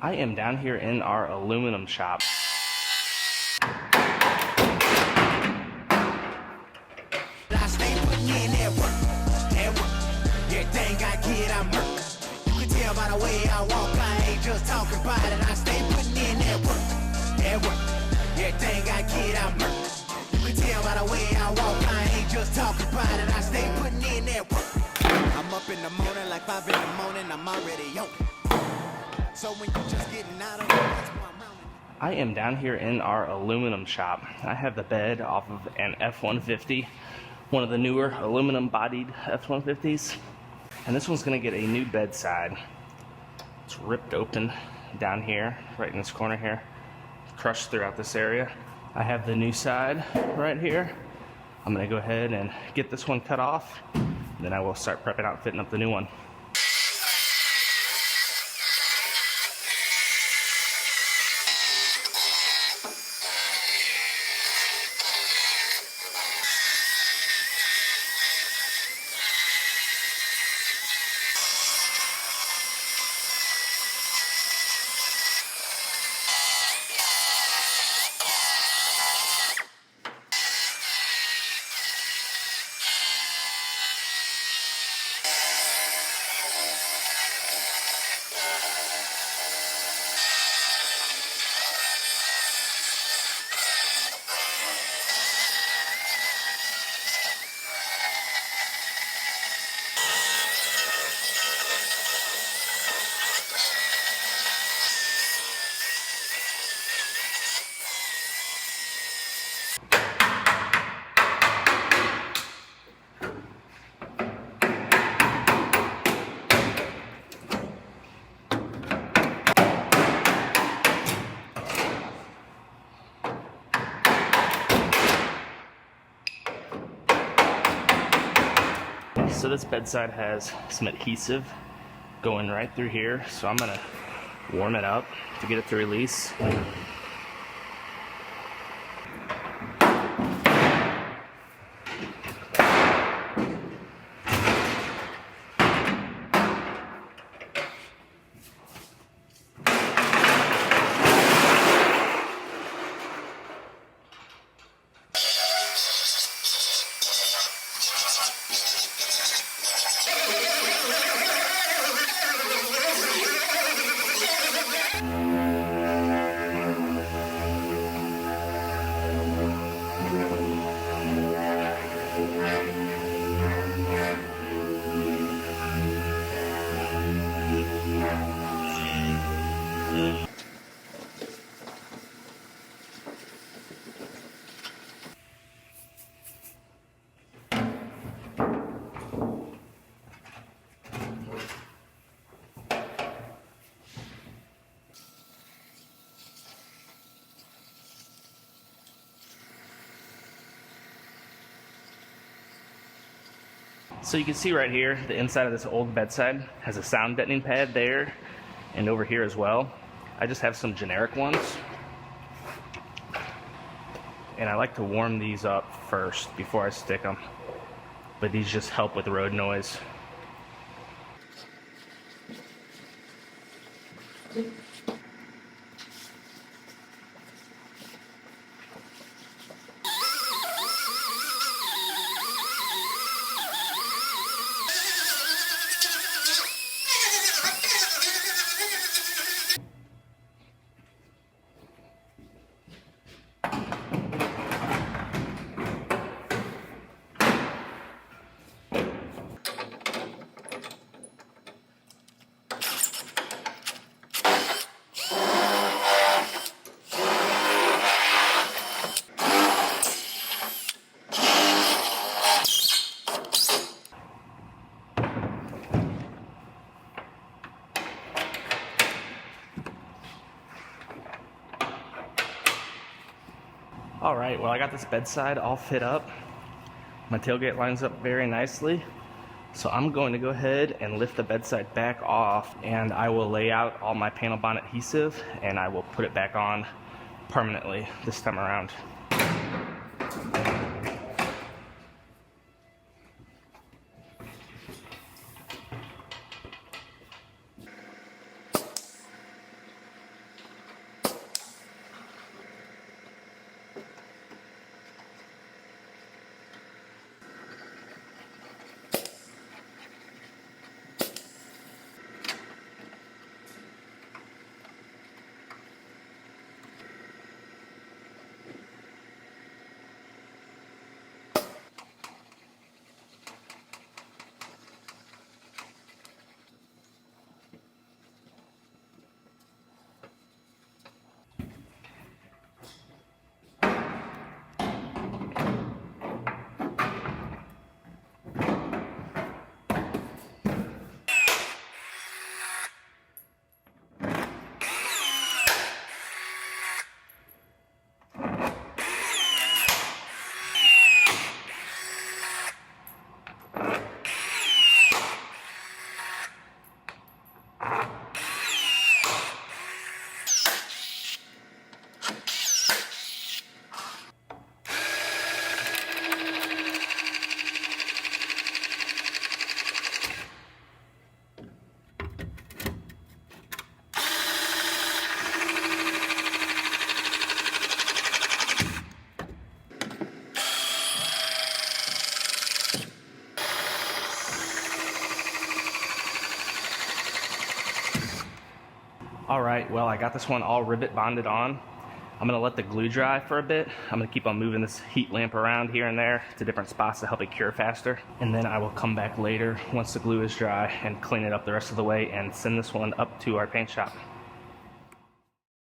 I am down here in our aluminum shop. I stay putting in that work. Everything I get, I'm hurt. You can tell by the way I walk, I ain't just talking about it. I stay putting in that work. Everything I get, I'm hurt. You can tell by the way I walk, I ain't just talking about it. I stay putting in that work. I'm up in the morning like 5 in the morning, I'm already on. So when you just getting out of it, that's why I'm rounding. I am down here in our aluminum shop. I have the bed off of an F150, one of the newer aluminum bodied F150s. And this one's gonna get a new bedside. It's ripped open down here, right in this corner here, crushed throughout this area. I have the new side right here. I'm gonna go ahead and get this one cut off, then I will start prepping out fitting up the new one. So this bedside has some adhesive going right through here, so I'm gonna warm it up to get it to release. So you can see right here, the inside of this old bedside has a sound deadening pad there and over here as well. I just have some generic ones. And I like to warm these up first before I stick them. But these just help with the road noise. Alright, well I got this bedside all fit up. My tailgate lines up very nicely. So I'm going to go ahead and lift the bedside back off, and I will lay out all my panel bond adhesive and I will put it back on permanently this time around. All right, well, I got this one all rivet bonded on. I'm gonna let the glue dry for a bit. I'm gonna keep on moving this heat lamp around here and there to different spots to help it cure faster. And then I will come back later once the glue is dry and clean it up the rest of the way and send this one up to our paint shop.